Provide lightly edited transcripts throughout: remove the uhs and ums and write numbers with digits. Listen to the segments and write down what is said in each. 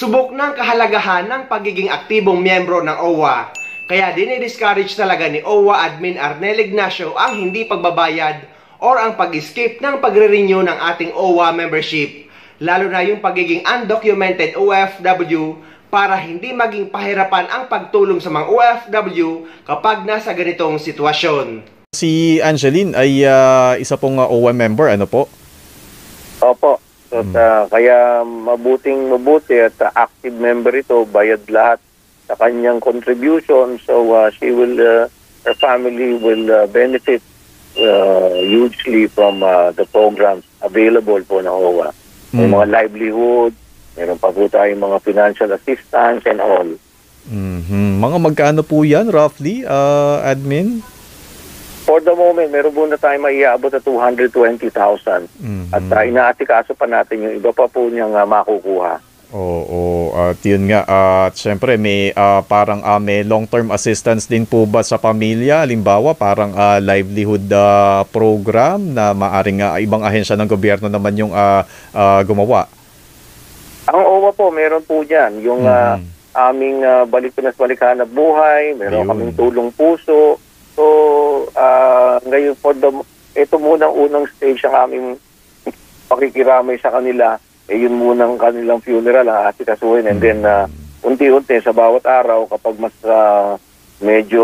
Subok ng kahalagahan ng pagiging aktibong miyembro ng OWA. Kaya dinidiscourage talaga ni OWA Admin Arnel Ignacio ang hindi pagbabayad or ang pag-skip ng pagre-renew ng ating OWA membership. Lalo na yung pagiging undocumented OFW para hindi maging pahirapan ang pagtulong sa mga OFW kapag nasa ganitong sitwasyon. Si Angeline ay isa pong OWA member, ano po? Opo. So, kaya mabuti at active member ito, bayad lahat sa kanyang contribution. So she will, her family will benefit hugely from the programs available po ng OWA. May mga livelihood, meron pa po tayong mga financial assistance and all. Mga magkano po yan, roughly, admin? For the moment, meron po na tayo maiabot na 220,000. At inaasikaso pa natin yung iba pa po niyang makukuha. Oo, at yun nga. At syempre, may parang may long-term assistance din po ba sa pamilya? Halimbawa, parang livelihood program na maaring ibang ahensya ng gobyerno naman yung gumawa. Ang OWA po, meron po dyan. Yung aming Balik-Pinas Balik-Hanap Buhay, meron kaming Tulong Puso. So, ngayon ito munang unang stage ang aming pakikiramay sa kanila. Yun munang kanilang funeral ang asikasuhin. And then, unti-unti sa bawat araw, kapag mas medyo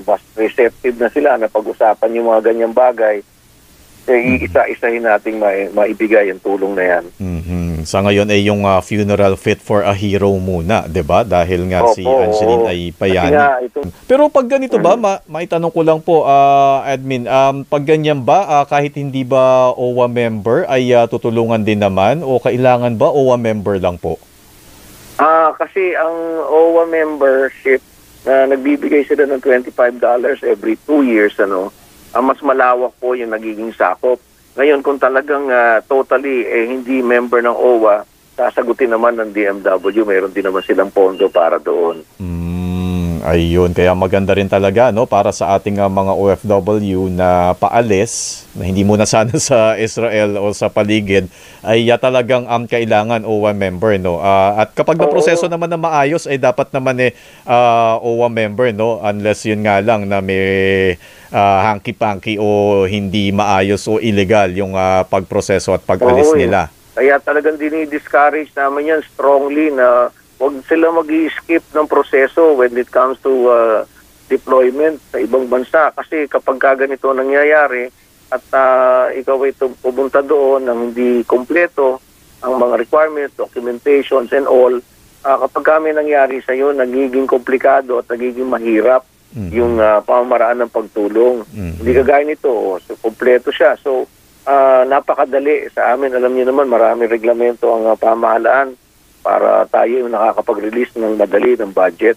mas receptive na sila na pag-usapan yung mga ganyang bagay, iisa-isahin nating maibigay ang tulong na yan. Sa ngayon ay yung funeral fit for a hero muna, 'di ba? Dahil nga si Angeline ay payani. Pero pag ganito ba, maitanong ko lang po, admin, pag ganyan ba, kahit hindi ba OWA member ay tutulungan din naman o kailangan ba OWA member lang po? Kasi ang OWA membership na nagbibigay sila ng $25 every 2 years, mas malawak po yung nagiging sakop. Ngayon, kung talagang totally hindi member ng OWA, sasagutin naman ng DMW, mayroon din naman silang pondo para doon. Ayun, kaya maganda rin talaga para sa ating mga OFW na paalis, na hindi muna sana sa Israel o sa paligid, ay talagang kailangan OWA member. At kapag naproseso naman na maayos, ay dapat naman OWA member, unless yun nga lang na may hanky-panky o hindi maayos o illegal yung pagproseso at pag-alis nila. Kaya talagang dinidiscourage naman yan strongly na huwag sila mag-i-skip ng proseso when it comes to deployment sa ibang bansa. Kasi kapag ganito nangyayari at ikaw ay pumunta doon ng hindi kompleto ang mga requirements, documentations and all, kapag kami nangyari sa iyo, nagiging komplikado at nagiging mahirap yung pamamaraan ng pagtulong. Hindi kagaya nito, so, kompleto siya. So, napakadali sa amin. Alam niyo naman, maraming reglamento ang pamahalaan para tayo nakakapag-release ng madali ng budget.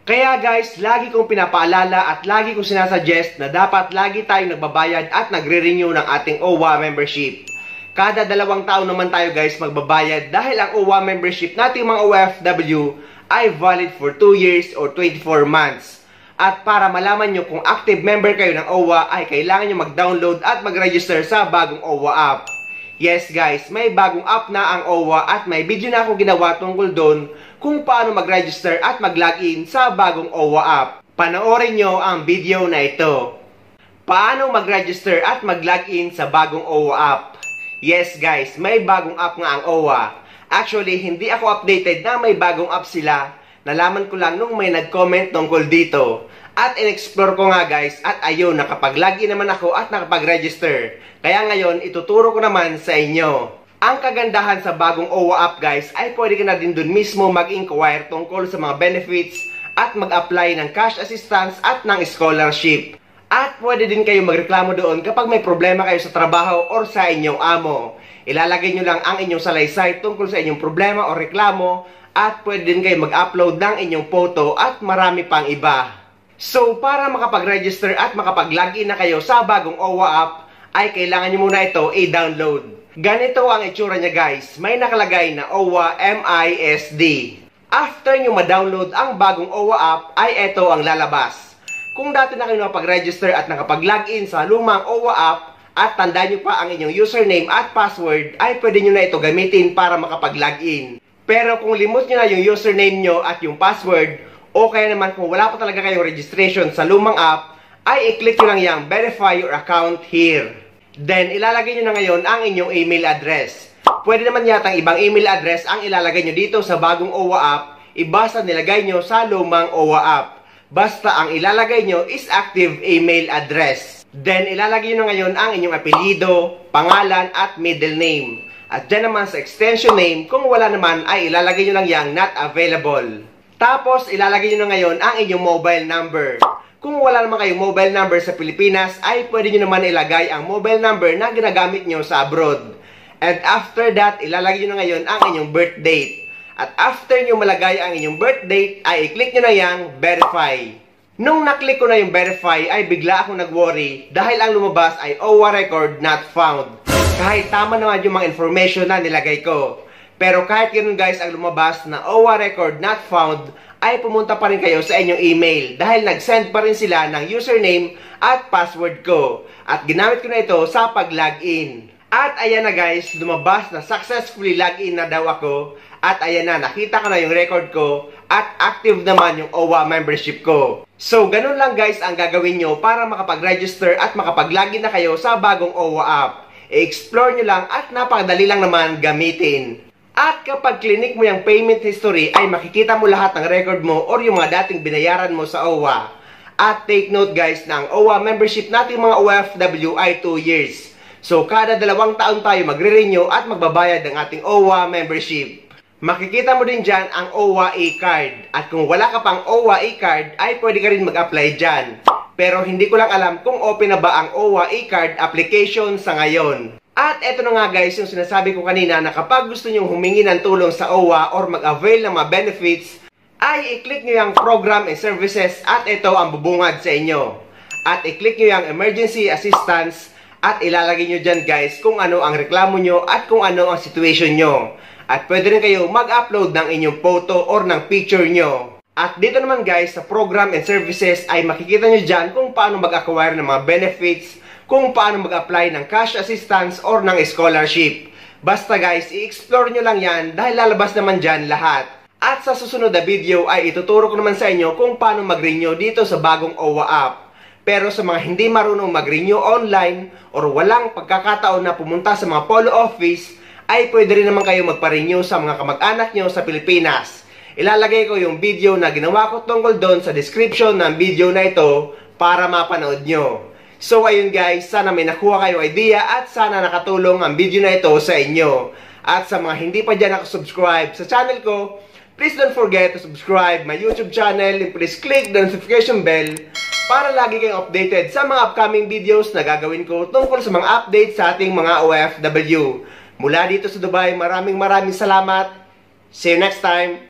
Kaya guys, lagi kong pinapaalala at lagi kong sinasuggest na dapat lagi tayong nagbabayad at nagre-renew ng ating OWA membership. Kada 2 taon naman tayo guys magbabayad dahil ang OWA membership nating mga OFW ay valid for 2 years or 24 months. At para malaman nyo kung active member kayo ng OWA ay kailangan nyo mag-download at mag-register sa bagong OWA app. Yes guys, may bagong app na ang OWA at may video na akong ginawa tungkol doon kung paano mag-register at mag-login sa bagong OWA app. Panoorin nyo ang video na ito. Paano mag-register at mag-login sa bagong OWA app? Yes guys, may bagong app nga ang OWA. Actually, hindi ako updated na may bagong app sila. Nalaman ko lang nung may nag-comment tungkol dito. At in-explore ko nga guys at ayun, nakapag-login naman ako at nakapag-register. Kaya ngayon, ituturo ko naman sa inyo. Ang kagandahan sa bagong OWA app guys ay pwede ka na din dun mismo mag-inquire tungkol sa mga benefits at mag-apply ng cash assistance at ng scholarship. At pwede din kayo magreklamo doon kapag may problema kayo sa trabaho or sa inyong amo. Ilalagay nyo lang ang inyong salaysay tungkol sa inyong problema o reklamo at pwede din kayo mag-upload ng inyong photo at marami pang iba. So, para makapag-register at makapag-login na kayo sa bagong OWA app, ay kailangan nyo muna ito i-download. Ganito ang itsura niya guys. May nakalagay na OWA MISD. After nyo ma-download ang bagong OWA app, ay ito ang lalabas. Kung dati na kayo nakapag-register at nakapag-login sa lumang OWA app, at tandaan nyo pa ang inyong username at password, ay pwede nyo na ito gamitin para makapag-login. Pero kung limot nyo na yung username nyo at yung password, o kaya naman kung wala pa talaga kayong registration sa lumang app, ay i-click nyo lang yung verify your account here. Then, ilalagay nyo na ngayon ang inyong email address. Pwede naman yata ibang email address ang ilalagay nyo dito sa bagong OWA app, ibasta nilagay nyo sa lumang OWA app. Basta ang ilalagay nyo is active email address. Then, ilalagay nyo ngayon ang inyong apelyido, pangalan, at middle name. At dyan naman sa extension name, kung wala naman ay ilalagay nyo lang yang not available. Tapos, ilalagay nyo na ngayon ang inyong mobile number. Kung wala naman kayong mobile number sa Pilipinas, ay pwede nyo naman ilagay ang mobile number na ginagamit nyo sa abroad. And after that, ilalagay nyo na ngayon ang inyong birth date. At after nyo malagay ang inyong birth date, ay i-click nyo na yang verify. Nung naklik ko na yung verify, ay bigla akong nag-worry dahil ang lumabas ay OWA record not found. Kahit tama naman yung mga information na nilagay ko. Pero kahit ganun guys ang lumabas na OWA record not found, ay pumunta pa rin kayo sa inyong email dahil nag-send pa rin sila ng username at password ko. At ginamit ko na ito sa pag-login. At ayan na guys, lumabas na successfully login na daw ako. At ayan na, nakita ko na yung record ko at active naman yung OWA membership ko. So, ganun lang guys ang gagawin nyo para makapag-register at makapag-login na kayo sa bagong OWA app. I-explore nyo lang at napakadali lang naman gamitin. At kapag clinic mo yung payment history ay makikita mo lahat ng record mo or yung mga dating binayaran mo sa OWA. At take note guys na ang OWA membership nating mga OFW ay 2 years. So, kada 2 taon tayo magre-renew at magbabayad ng ating OWA membership. Makikita mo din dyan ang OWA e-card. At kung wala ka pang OWA e-card, ay pwede ka rin mag-apply dyan. Pero hindi ko lang alam kung open na ba ang OWA e-card application sa ngayon. At eto na nga guys, yung sinasabi ko kanina na kapag gusto nyong humingi ng tulong sa OWA or mag-avail ng mga benefits, ay i-click nyo yung program and services at ito ang bubungad sa inyo. At i-click nyo yung emergency assistance at ilalagay nyo dyan guys kung ano ang reklamo nyo at kung ano ang situation nyo. At pwede rin kayo mag-upload ng inyong photo or ng picture nyo. At dito naman guys, sa program and services ay makikita nyo dyan kung paano mag-acquire ng mga benefits, kung paano mag-apply ng cash assistance or ng scholarship. Basta guys, i-explore nyo lang yan dahil lalabas naman dyan lahat. At sa susunod na video ay ituturo ko naman sa inyo kung paano mag-renew dito sa bagong OWA app. Pero sa mga hindi marunong mag-renew online or walang pagkakataon na pumunta sa mga polo office, ay pwede rin naman kayo magpa-renew sa mga kamag-anak nyo sa Pilipinas. Ilalagay ko yung video na ginawa ko tungkol doon sa description ng video na ito para mapanood nyo. So ayun guys, sana may nakuha kayo idea at sana nakatulong ang video na ito sa inyo. At sa mga hindi pa dyan nakasubscribe sa channel ko, please don't forget to subscribe my YouTube channel and please click the notification bell para lagi kayong updated sa mga upcoming videos na gagawin ko tungkol sa mga updates sa ating mga OFW. Mula dito sa Dubai, maraming salamat. See you next time.